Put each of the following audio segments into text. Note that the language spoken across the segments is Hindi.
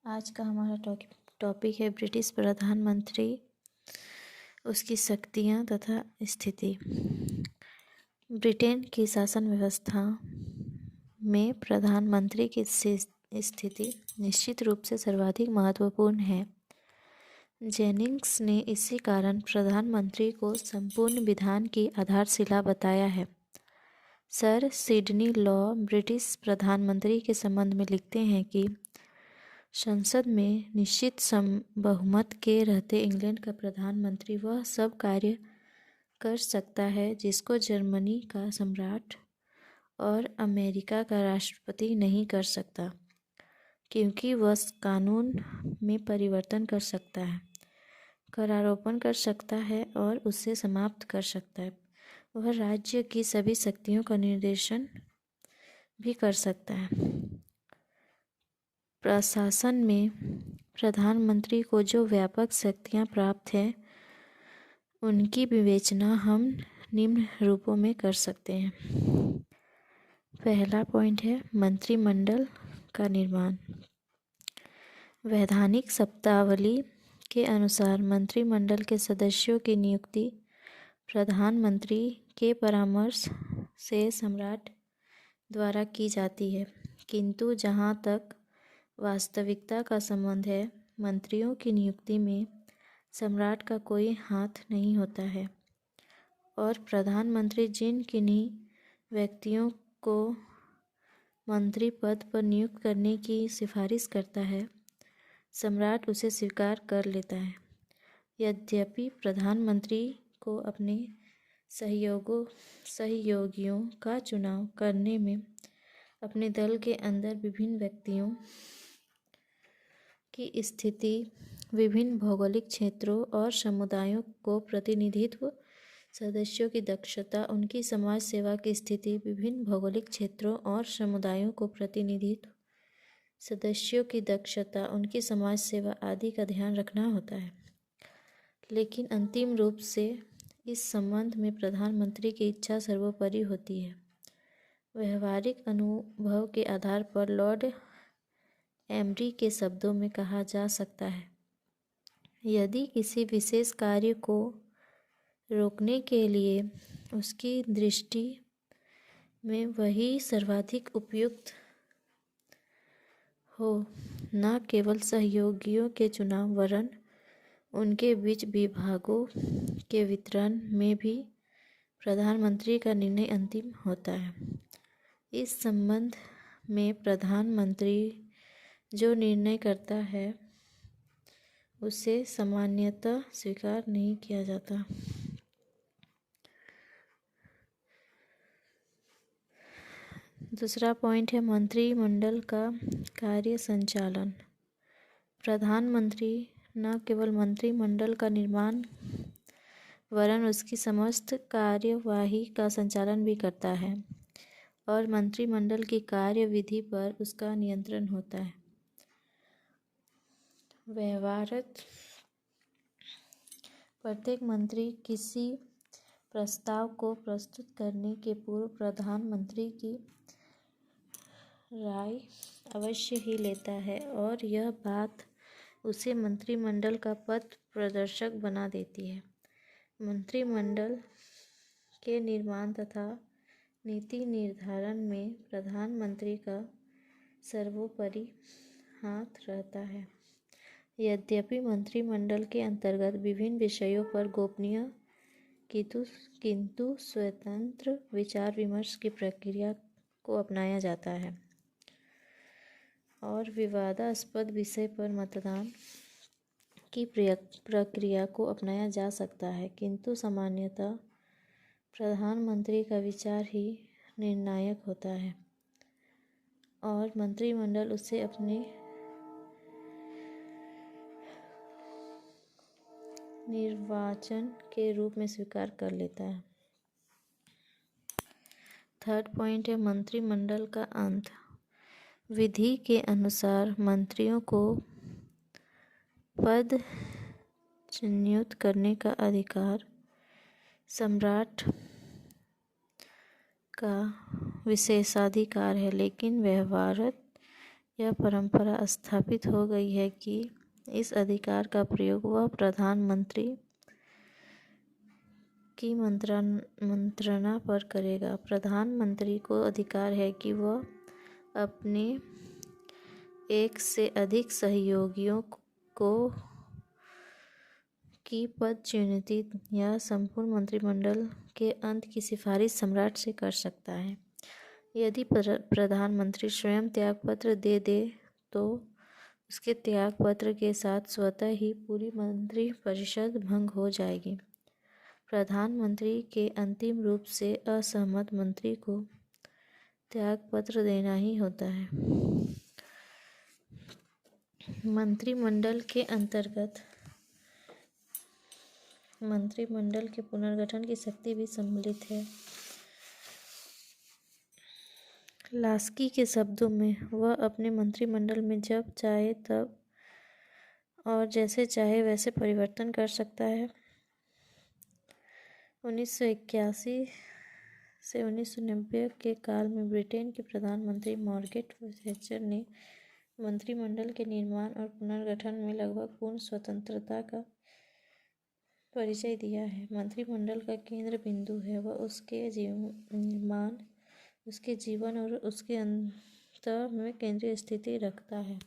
आज का हमारा टॉपिक है ब्रिटिश प्रधानमंत्री, उसकी शक्तियाँ तथा स्थिति। ब्रिटेन की शासन व्यवस्था में प्रधानमंत्री की स्थिति निश्चित रूप से सर्वाधिक महत्वपूर्ण है। जेनिंग्स ने इसी कारण प्रधानमंत्री को संपूर्ण विधान की आधारशिला बताया है। सर सिडनी लॉ ब्रिटिश प्रधानमंत्री के संबंध में लिखते हैं कि संसद में निश्चित बहुमत के रहते इंग्लैंड का प्रधानमंत्री वह सब कार्य कर सकता है जिसको जर्मनी का सम्राट और अमेरिका का राष्ट्रपति नहीं कर सकता, क्योंकि वह कानून में परिवर्तन कर सकता है, करारोपण कर सकता है और उसे समाप्त कर सकता है। वह राज्य की सभी शक्तियों का निर्देशन भी कर सकता है। प्रशासन में प्रधानमंत्री को जो व्यापक शक्तियाँ प्राप्त हैं, उनकी विवेचना हम निम्न रूपों में कर सकते हैं। पहला पॉइंट है मंत्रिमंडल का निर्माण। वैधानिक शब्दावली के अनुसार मंत्रिमंडल के सदस्यों की नियुक्ति प्रधानमंत्री के परामर्श से सम्राट द्वारा की जाती है, किंतु जहाँ तक वास्तविकता का संबंध है, मंत्रियों की नियुक्ति में सम्राट का कोई हाथ नहीं होता है और प्रधानमंत्री जिन किन्हीं व्यक्तियों को मंत्री पद पर नियुक्त करने की सिफारिश करता है, सम्राट उसे स्वीकार कर लेता है। यद्यपि प्रधानमंत्री को अपने सहयोगियों का चुनाव करने में अपने दल के अंदर विभिन्न व्यक्तियों की स्थिति, विभिन्न भौगोलिक क्षेत्रों और समुदायों को प्रतिनिधित्व, सदस्यों की दक्षता, उनकी समाज सेवा की स्थिति, विभिन्न भौगोलिक क्षेत्रों और समुदायों को प्रतिनिधित्व, सदस्यों की दक्षता, उनकी समाज सेवा आदि का ध्यान रखना होता है। लेकिन अंतिम रूप से इस संबंध में प्रधानमंत्री की इच्छा सर्वोपरि होती है। व्यवहारिक अनुभव के आधार पर लॉर्ड एमरी के शब्दों में कहा जा सकता है, यदि किसी विशेष कार्य को रोकने के लिए उसकी दृष्टि में वही सर्वाधिक उपयुक्त हो, न केवल सहयोगियों के चुनाव वरन उनके बीच विभागों के वितरण में भी प्रधानमंत्री का निर्णय अंतिम होता है। इस संबंध में प्रधानमंत्री जो निर्णय करता है उसे सामान्यतः स्वीकार नहीं किया जाता। दूसरा पॉइंट है मंत्रिमंडल का कार्य संचालन। प्रधानमंत्री न केवल मंत्रिमंडल का निर्माण वरन उसकी समस्त कार्यवाही का संचालन भी करता है और मंत्रिमंडल की कार्यविधि पर उसका नियंत्रण होता है। व्यवहारत प्रत्येक मंत्री किसी प्रस्ताव को प्रस्तुत करने के पूर्व प्रधानमंत्री की राय अवश्य ही लेता है और यह बात उसे मंत्रिमंडल का पथ प्रदर्शक बना देती है। मंत्रिमंडल के निर्माण तथा नीति निर्धारण में प्रधानमंत्री का सर्वोपरि हाथ रहता है। यद्यपि मंत्रिमंडल के अंतर्गत विभिन्न विषयों पर गोपनीय किंतु स्वतंत्र विचार विमर्श की प्रक्रिया को अपनाया जाता है और विवादास्पद विषय पर मतदान की प्रक्रिया को अपनाया जा सकता है, किंतु सामान्यतः प्रधानमंत्री का विचार ही निर्णायक होता है और मंत्रिमंडल उसे अपने निर्वाचन के रूप में स्वीकार कर लेता है। थर्ड पॉइंट है मंत्रिमंडल का अंत। विधि के अनुसार मंत्रियों को पद नियुक्त करने का अधिकार सम्राट का विशेषाधिकार है, लेकिन व्यवहारत यह परंपरा स्थापित हो गई है कि इस अधिकार का प्रयोग वह प्रधानमंत्री की मंत्रणा पर करेगा। प्रधानमंत्री को अधिकार है कि वह अपने एक से अधिक सहयोगियों को की पद चुनौती या संपूर्ण मंत्रिमंडल के अंत की सिफारिश सम्राट से कर सकता है। यदि प्रधानमंत्री स्वयं त्यागपत्र दे दे तो उसके त्यागपत्र के साथ स्वतः ही पूरी मंत्रिपरिषद भंग हो जाएगी। प्रधानमंत्री के अंतिम रूप से असहमत मंत्री को त्यागपत्र देना ही होता है। मंत्रिमंडल के अंतर्गत मंत्रिमंडल के पुनर्गठन की शक्ति भी सम्मिलित है। लास्की के शब्दों में, वह अपने मंत्रिमंडल में जब चाहे तब और जैसे चाहे वैसे परिवर्तन कर सकता है। 1981 से 1990 के काल में ब्रिटेन के प्रधानमंत्री मार्गरेट थैचर ने मंत्रिमंडल के निर्माण और पुनर्गठन में लगभग पूर्ण स्वतंत्रता का परिचय दिया है। मंत्रिमंडल का केंद्र बिंदु है, वह उसके निर्माण, उसके जीवन और उसके अंत में केंद्रीय स्थिति रखता है।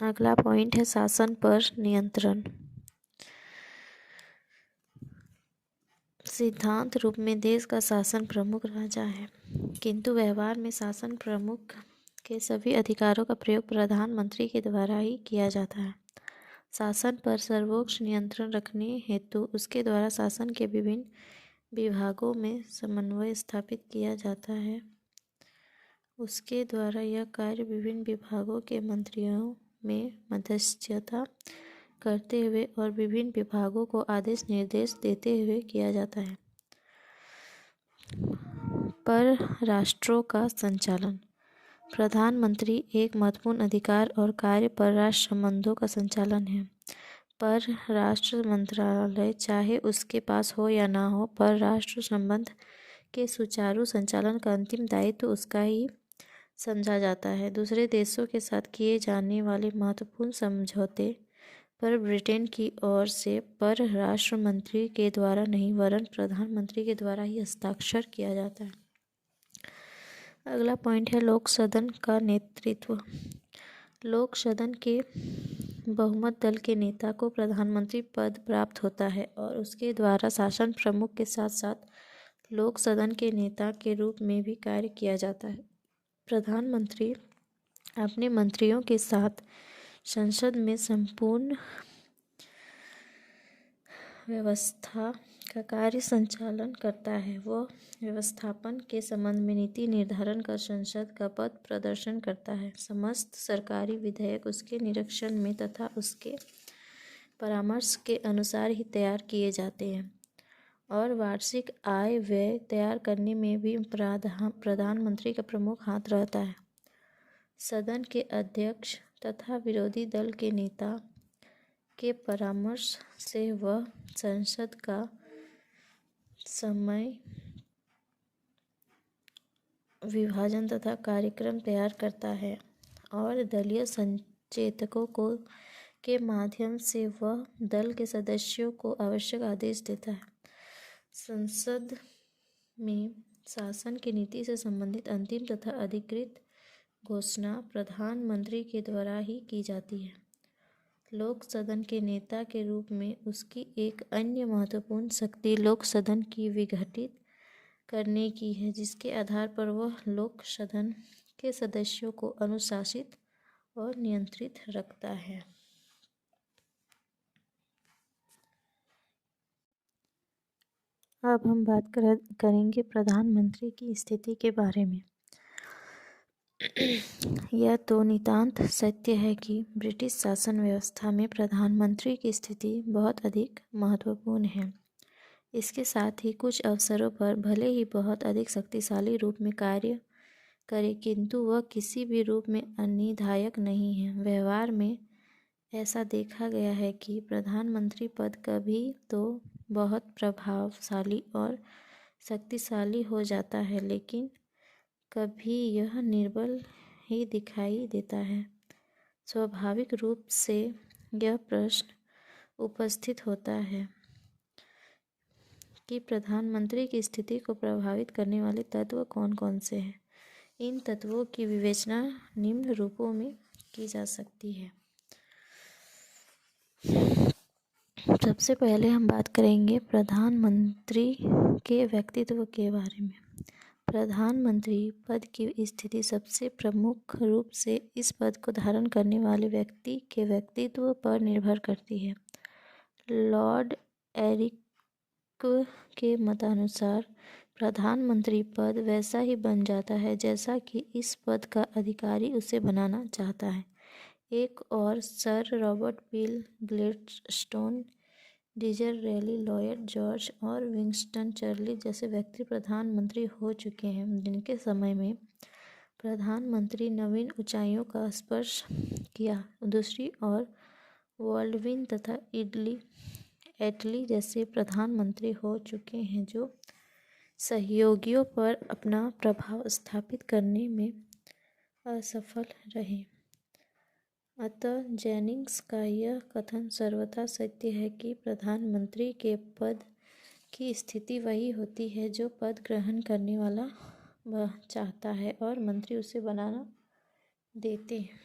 अगला पॉइंट है शासन पर नियंत्रण। सिद्धांत रूप में देश का शासन प्रमुख राजा है, किंतु व्यवहार में शासन प्रमुख के सभी अधिकारों का प्रयोग प्रधानमंत्री के द्वारा ही किया जाता है। शासन पर सर्वोच्च नियंत्रण रखने हेतु उसके द्वारा शासन के विभिन्न विभागों में समन्वय स्थापित किया जाता है। उसके द्वारा यह कार्य विभिन्न विभागों के मंत्रियों में मध्यस्थता करते हुए और विभिन्न विभागों को आदेश निर्देश देते हुए किया जाता है। पर राष्ट्रों का संचालन। प्रधानमंत्री एक महत्वपूर्ण अधिकार और कार्य परराष्ट्र संबंधों का संचालन है। पर राष्ट्र मंत्रालय, चाहे उसके पास हो या ना हो, पर राष्ट्र संबंध के सुचारू संचालन का अंतिम दायित्व उसका ही समझा जाता है। दूसरे देशों के साथ किए जाने वाले महत्वपूर्ण समझौते पर ब्रिटेन की ओर से पर राष्ट्र मंत्री के द्वारा नहीं वरन प्रधानमंत्री के द्वारा ही हस्ताक्षर किया जाता है। अगला पॉइंट है लोक सदन का नेतृत्व। लोक सदन के बहुमत दल के नेता को प्रधानमंत्री पद प्राप्त होता है और उसके द्वारा शासन प्रमुख के साथ साथ लोक सदन के नेता के रूप में भी कार्य किया जाता है। प्रधानमंत्री अपने मंत्रियों के साथ संसद में संपूर्ण व्यवस्था का कार्य संचालन करता है। वह व्यवस्थापन के संबंध में नीति निर्धारण कर संसद का पथ प्रदर्शन करता है। समस्त सरकारी विधेयक उसके निरीक्षण में तथा उसके परामर्श के अनुसार ही तैयार किए जाते हैं और वार्षिक आय व्यय तैयार करने में भी प्रधानमंत्री का प्रमुख हाथ रहता है। सदन के अध्यक्ष तथा विरोधी दल के नेता के परामर्श से वह संसद का समय विभाजन तथा कार्यक्रम तैयार करता है और दलीय संचेतकों के माध्यम से वह दल के सदस्यों को आवश्यक आदेश देता है। संसद में शासन की नीति से संबंधित अंतिम तथा अधिकृत घोषणा प्रधानमंत्री के द्वारा ही की जाती है। लोक सदन के नेता के रूप में उसकी एक अन्य महत्वपूर्ण शक्ति लोक सदन की विघटित करने की है, जिसके आधार पर वह लोक सदन के सदस्यों को अनुशासित और नियंत्रित रखता है। अब हम बात करेंगे प्रधानमंत्री की स्थिति के बारे में। यह तो नितांत सत्य है कि ब्रिटिश शासन व्यवस्था में प्रधानमंत्री की स्थिति बहुत अधिक महत्वपूर्ण है। इसके साथ ही कुछ अवसरों पर भले ही बहुत अधिक शक्तिशाली रूप में कार्य करे, किंतु वह किसी भी रूप में अनिर्णायक नहीं है। व्यवहार में ऐसा देखा गया है कि प्रधानमंत्री पद कभी तो बहुत प्रभावशाली और शक्तिशाली हो जाता है, लेकिन कभी यह निर्बल ही दिखाई देता है। स्वाभाविक रूप से यह प्रश्न उपस्थित होता है कि प्रधानमंत्री की स्थिति को प्रभावित करने वाले तत्व कौन कौन से हैं। इन तत्वों की विवेचना निम्न रूपों में की जा सकती है। सबसे पहले हम बात करेंगे प्रधानमंत्री के व्यक्तित्व के बारे में। प्रधानमंत्री पद की स्थिति सबसे प्रमुख रूप से इस पद को धारण करने वाले व्यक्ति के व्यक्तित्व पर निर्भर करती है। लॉर्ड एरिक के मतानुसार प्रधानमंत्री पद वैसा ही बन जाता है जैसा कि इस पद का अधिकारी उसे बनाना चाहता है। एक और sir Robert Peel, Gladstone, Disraeli, Lloyd George और विंस्टन चर्चिल जैसे व्यक्ति प्रधानमंत्री हो चुके हैं, जिनके समय में प्रधानमंत्री नवीन ऊंचाइयों का स्पर्श किया। दूसरी ओर बाल्डविन तथा एटली जैसे प्रधानमंत्री हो चुके हैं जो सहयोगियों पर अपना प्रभाव स्थापित करने में असफल रहे। अतः जेनिंग्स का यह कथन सर्वथा सत्य है कि प्रधानमंत्री के पद की स्थिति वही होती है जो पद ग्रहण करने वाला वह चाहता है और मंत्री उसे बनाना देते हैं।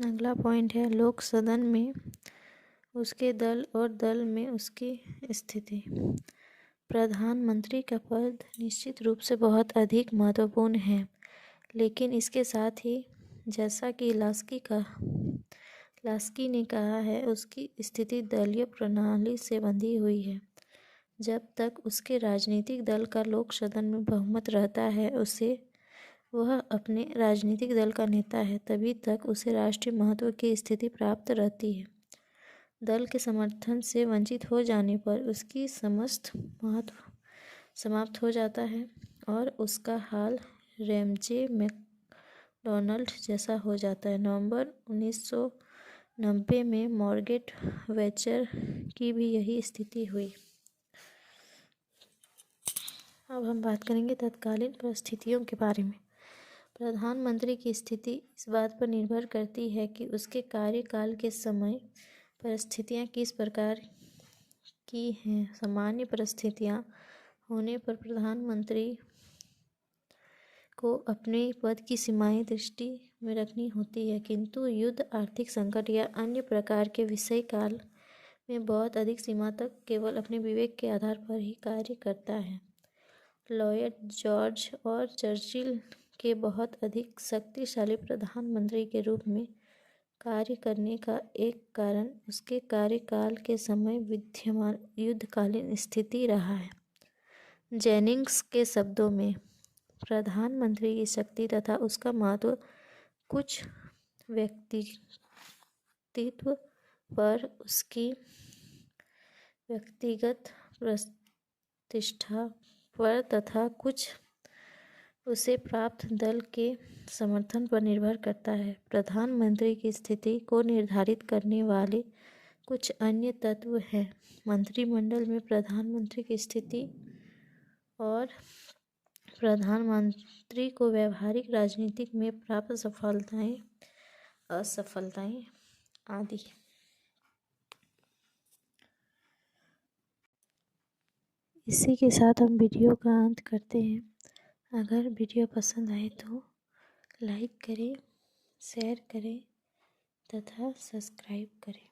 अगला पॉइंट है लोक सदन में उसके दल और दल में उसकी स्थिति। प्रधानमंत्री का पद निश्चित रूप से बहुत अधिक महत्वपूर्ण है, लेकिन इसके साथ ही जैसा कि लास्की ने कहा है, उसकी स्थिति दलीय प्रणाली से बंधी हुई है। जब तक उसके राजनीतिक दल का लोक सदन में बहुमत रहता है, वह अपने राजनीतिक दल का नेता है, तभी तक उसे राष्ट्रीय महत्व की स्थिति प्राप्त रहती है। दल के समर्थन से वंचित हो जाने पर उसकी समस्त महत्व समाप्त हो जाता है और उसका हाल रैमजे मैकडॉनल्ड जैसा हो जाता है। नवंबर 1990 में मार्garet वैचर की भी यही स्थिति हुई। अब हम बात करेंगे तत्कालीन परिस्थितियों के बारे में। प्रधानमंत्री की स्थिति इस बात पर निर्भर करती है कि उसके कार्यकाल के समय परिस्थितियां किस प्रकार की हैं। सामान्य परिस्थितियां होने पर प्रधानमंत्री को अपने पद की सीमाएं दृष्टि में रखनी होती है, किंतु युद्ध, आर्थिक संकट या अन्य प्रकार के विषय काल में बहुत अधिक सीमा तक केवल अपने विवेक के आधार पर ही कार्य करता है। लॉयड जॉर्ज और चर्चिल के बहुत अधिक शक्तिशाली प्रधानमंत्री के रूप में कार्य करने का एक कारण उसके कार्यकाल के समय विद्यमान युद्धकालीन स्थिति रहा है। जेनिंग्स के शब्दों में प्रधानमंत्री की शक्ति तथा उसका महत्व कुछ व्यक्तित्व पर उसकी व्यक्तिगत प्रतिष्ठा पर तथा कुछ उसे प्राप्त दल के समर्थन पर निर्भर करता है। प्रधानमंत्री की स्थिति को निर्धारित करने वाले कुछ अन्य तत्व हैं। मंत्रिमंडल में प्रधानमंत्री की स्थिति और प्रधानमंत्री को व्यावहारिक राजनीति में प्राप्त सफलताएं, असफलताएं आदि। इसी के साथ हम वीडियो का अंत करते हैं। अगर वीडियो पसंद आए तो लाइक करें, शेयर करें तथा सब्सक्राइब करें।